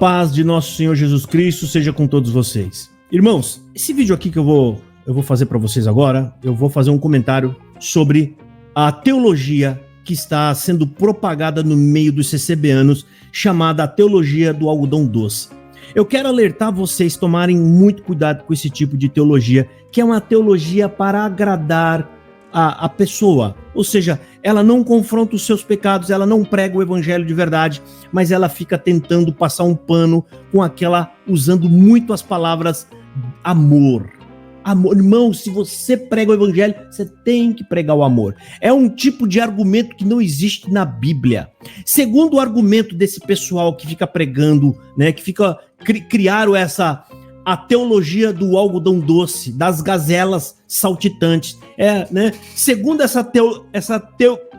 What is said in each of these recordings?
paz de nosso Senhor Jesus Cristo seja com todos vocês. Irmãos, esse vídeo aqui que eu vou fazer para vocês agora, eu vou fazer um comentário sobre a teologia que está sendo propagada no meio dos CCBanos, chamada a teologia do algodão doce. Eu quero alertar vocês a tomarem muito cuidado com esse tipo de teologia, que é uma teologia para agradar a pessoa, ou seja, ela não confronta os seus pecados, ela não prega o evangelho de verdade, mas ela fica tentando passar um pano usando muito as palavras amor. Amor, irmão, se você prega o evangelho, você tem que pregar o amor. É um tipo de argumento que não existe na Bíblia. Segundo o argumento desse pessoal que fica pregando, né, que criaram a teologia do algodão doce, das gazelas saltitantes. Segundo essa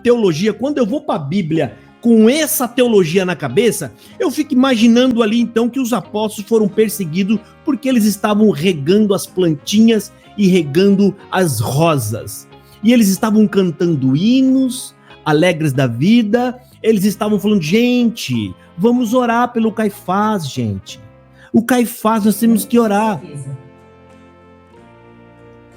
teologia, quando eu vou para a Bíblia com essa teologia na cabeça, eu fico imaginando ali então que os apóstolos foram perseguidos porque eles estavam regando as plantinhas e regando as rosas. E eles estavam cantando hinos alegres da vida, eles estavam falando, gente, vamos orar pelo Caifás, gente. O Caifás, nós temos que orar.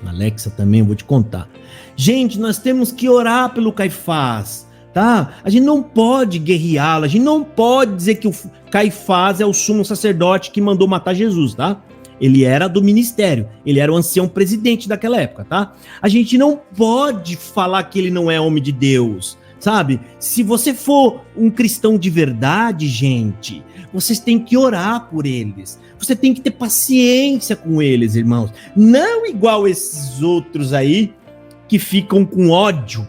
Alexa também, eu vou te contar. Gente, nós temos que orar pelo Caifás, tá? A gente não pode guerreá-lo, a gente não pode dizer que o Caifás é o sumo sacerdote que mandou matar Jesus, tá? Ele era do ministério, ele era o ancião presidente daquela época, tá? A gente não pode falar que ele não é homem de Deus, sabe? Se você for um cristão de verdade, gente, vocês têm que orar por eles. Você tem que ter paciência com eles, irmãos. Não igual esses outros aí que ficam com ódio,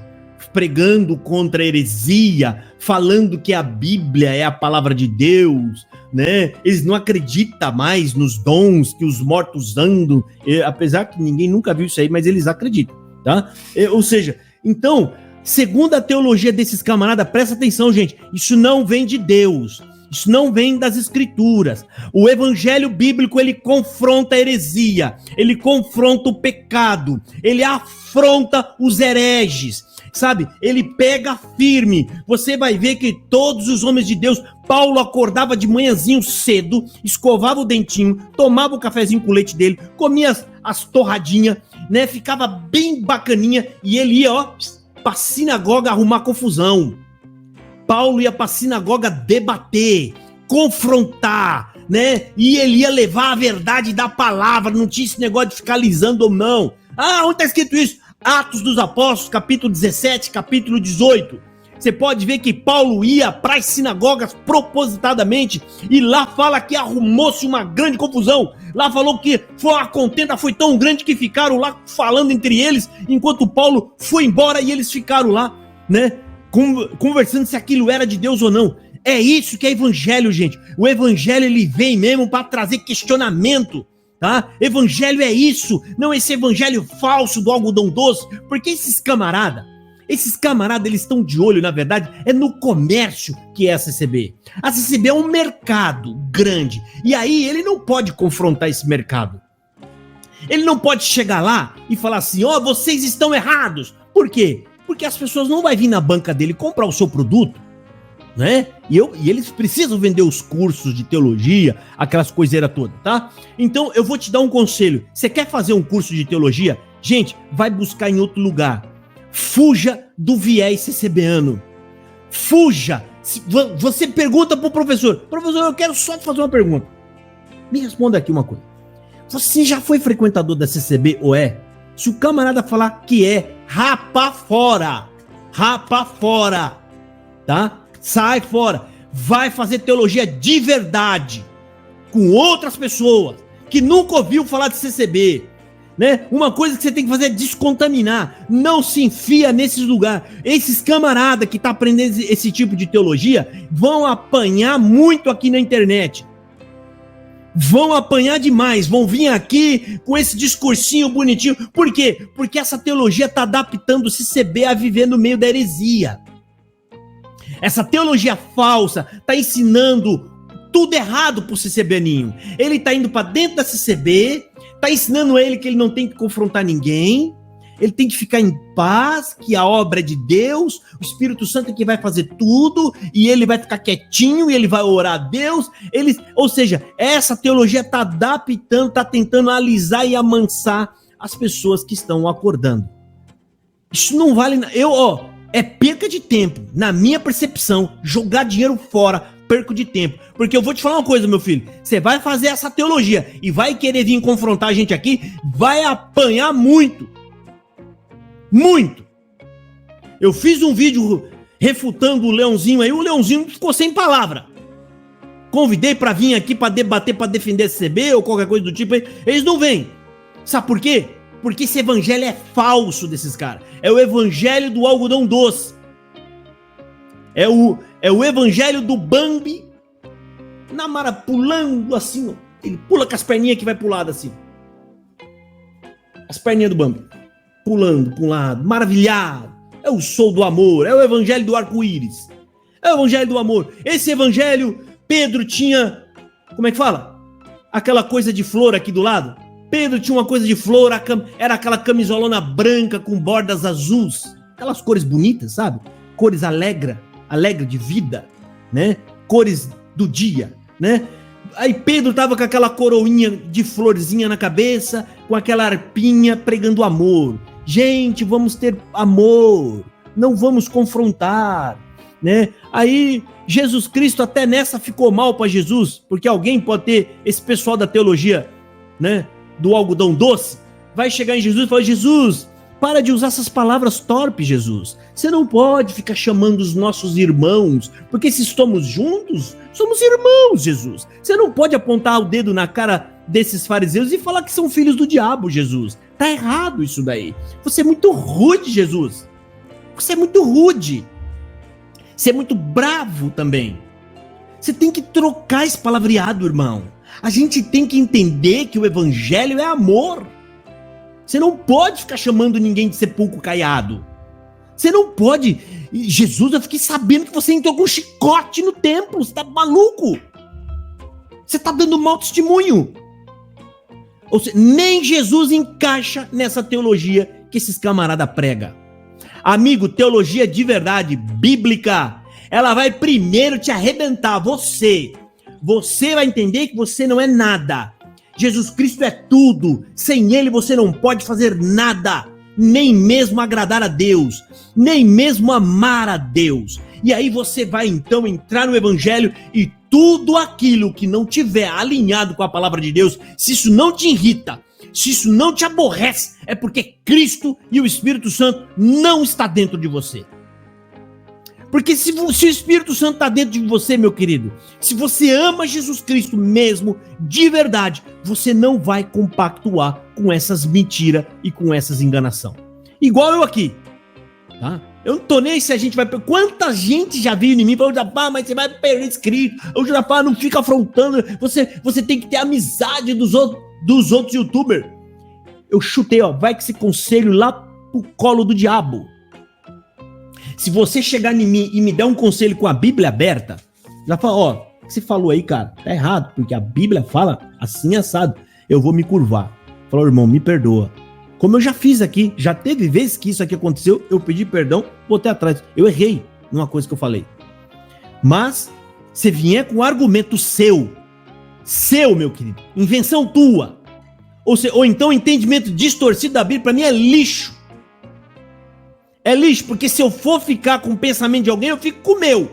pregando contra a heresia, falando que a Bíblia é a palavra de Deus, né? Eles não acreditam mais nos dons que os mortos andam, apesar que ninguém nunca viu isso aí, mas eles acreditam, tá? Ou seja, então, segundo a teologia desses camaradas, presta atenção, gente, isso não vem de Deus. Isso não vem das escrituras. O evangelho bíblico, ele confronta a heresia, ele confronta o pecado, ele afronta os hereges, sabe? Ele pega firme. Você vai ver que todos os homens de Deus, Paulo acordava de manhãzinho cedo, escovava o dentinho, tomava o cafezinho com leite dele, comia as torradinhas, né? Ficava bem bacaninha e ele ia, pra sinagoga arrumar confusão. Paulo ia para a sinagoga debater, confrontar, né? E ele ia levar a verdade da palavra, não tinha esse negócio de ficar alisando ou não. Ah, onde está escrito isso? Atos dos Apóstolos, capítulo 17, capítulo 18. Você pode ver que Paulo ia para as sinagogas propositadamente e lá fala que arrumou-se uma grande confusão. Lá falou que a contenda foi tão grande que ficaram lá falando entre eles, enquanto Paulo foi embora e eles ficaram lá, né? Conversando se aquilo era de Deus ou não. É isso que é evangelho, gente. O evangelho, ele vem mesmo para trazer questionamento, tá? Evangelho é isso, não esse evangelho falso do algodão doce, porque esses camaradas, eles estão de olho, na verdade, é no comércio que é a CCB. A CCB é um mercado grande, e aí ele não pode confrontar esse mercado. Ele não pode chegar lá e falar assim, vocês estão errados. Por quê? Porque as pessoas não vão vir na banca dele comprar o seu produto, né? E eles precisam vender os cursos de teologia, aquelas coiseiras todas, tá? Então eu vou te dar um conselho. Você quer fazer um curso de teologia? Gente, vai buscar em outro lugar. Fuja do viés CCBano. Fuja. Você pergunta pro professor. Professor, eu quero só te fazer uma pergunta. Me responda aqui uma coisa. Você já foi frequentador da CCB ou é? Se o camarada falar que é, rapa fora, tá? Sai fora, vai fazer teologia de verdade, com outras pessoas, que nunca ouviu falar de CCB, né? Uma coisa que você tem que fazer é descontaminar, não se enfia nesses lugares. Esses camaradas que tá aprendendo esse tipo de teologia, vão apanhar muito aqui na internet. Vão apanhar demais, vão vir aqui com esse discursinho bonitinho. Por quê? Porque essa teologia está adaptando o CCB a viver no meio da heresia. Essa teologia falsa está ensinando tudo errado pro CCBaninho. Ele está indo para dentro da CCB, está ensinando ele que ele não tem que confrontar ninguém, Ele tem que ficar em paz, que a obra é de Deus, o Espírito Santo é que vai fazer tudo, e ele vai ficar quietinho, e ele vai orar a Deus. Ou seja, essa teologia está adaptando, está tentando alisar e amansar as pessoas que estão acordando. Isso não vale... É perca de tempo, na minha percepção, jogar dinheiro fora, perco de tempo. Porque eu vou te falar uma coisa, meu filho, você vai fazer essa teologia e vai querer vir confrontar a gente aqui, vai apanhar muito. Muito. Eu fiz um vídeo refutando o Leãozinho aí, o Leãozinho ficou sem palavra. Convidei pra vir aqui pra debater, pra defender a CB ou qualquer coisa do tipo aí, eles não vêm. Sabe por quê? Porque esse evangelho é falso desses caras. É o evangelho do algodão doce. É o evangelho do Bambi na mara pulando assim, ó. Ele pula com as perninhas que vai pro lado assim. As perninhas do Bambi. Pulando para um lado, maravilhado. É o sol do amor, é o evangelho do arco-íris. É o evangelho do amor. Esse evangelho, Pedro tinha, como é que fala? Aquela coisa de flor aqui do lado. Pedro tinha uma coisa de flor, era aquela camisolona branca com bordas azuis. Aquelas cores bonitas, sabe? Cores alegre de vida, né? Cores do dia, né? Aí Pedro tava com aquela coroinha de florzinha na cabeça, com aquela arpinha pregando amor. Gente, vamos ter amor, não vamos confrontar, né? Aí Jesus Cristo até nessa ficou mal para Jesus, porque alguém pode ter, esse pessoal da teologia, né, do algodão doce, vai chegar em Jesus e falar: Jesus, para de usar essas palavras torpes, Jesus. Você não pode ficar chamando os nossos irmãos, porque se estamos juntos, somos irmãos, Jesus. Você não pode apontar o dedo na cara desses fariseus e falar que são filhos do diabo, Jesus. Tá errado isso daí. Você é muito rude, Jesus. Você é muito rude. Você é muito bravo também. Você tem que trocar esse palavreado, irmão. A gente tem que entender que o evangelho é amor. Você não pode ficar chamando ninguém de sepulcro caiado. Você não pode... Jesus, eu fiquei sabendo que você entrou com um chicote no templo. Você tá maluco? Você tá dando mau testemunho. Ou seja, nem Jesus encaixa nessa teologia que esses camaradas pregam. Amigo, teologia de verdade, bíblica, ela vai primeiro te arrebentar, você. Você vai entender que você não é nada. Jesus Cristo é tudo. Sem ele você não pode fazer nada. Nem mesmo agradar a Deus. Nem mesmo amar a Deus. E aí você vai então entrar no evangelho e tudo aquilo que não tiver alinhado com a palavra de Deus, se isso não te irrita, se isso não te aborrece, é porque Cristo e o Espírito Santo não está dentro de você. Porque se o Espírito Santo está dentro de você, meu querido, se você ama Jesus Cristo mesmo, de verdade, você não vai compactuar com essas mentiras e com essas enganação. Igual eu aqui, tá? Eu não tô nem se a gente vai... Quanta gente já viu em mim e falou: Judapá, mas você vai perder inscrito. O Judapá, não fica afrontando. Você tem que ter amizade dos outros youtubers. Eu chutei, ó. Vai que esse conselho lá pro colo do diabo. Se você chegar em mim e me der um conselho com a Bíblia aberta, já fala: ó, o que você falou aí, cara? Tá errado, porque a Bíblia fala assim, assado. Eu vou me curvar. Falou: irmão, me perdoa. Como eu já fiz aqui, já teve vezes que isso aqui aconteceu, eu pedi perdão, botei atrás. Eu errei numa coisa que eu falei. Mas, se vier com um argumento seu, meu querido, invenção tua, ou então entendimento distorcido da Bíblia, pra mim é lixo. É lixo, porque se eu for ficar com o pensamento de alguém, eu fico com o meu.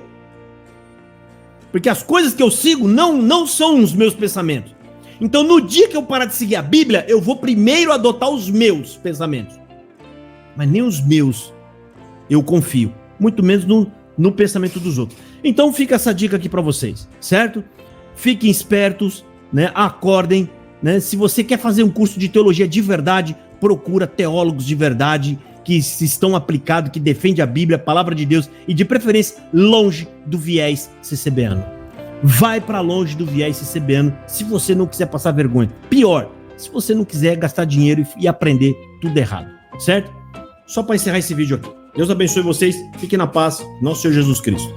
Porque as coisas que eu sigo não são os meus pensamentos. Então, no dia que eu parar de seguir a Bíblia, eu vou primeiro adotar os meus pensamentos. Mas nem os meus eu confio. Muito menos no pensamento dos outros. Então, fica essa dica aqui para vocês, certo? Fiquem espertos, né? Acordem, né? Se você quer fazer um curso de teologia de verdade, procura teólogos de verdade, que estão aplicados, que defendem a Bíblia, a palavra de Deus, e de preferência longe do viés CCBano. Vai para longe do viés CCBano se você não quiser passar vergonha. Pior, se você não quiser gastar dinheiro e aprender tudo errado, certo? Só para encerrar esse vídeo aqui. Deus abençoe vocês, fiquem na paz, nosso Senhor Jesus Cristo.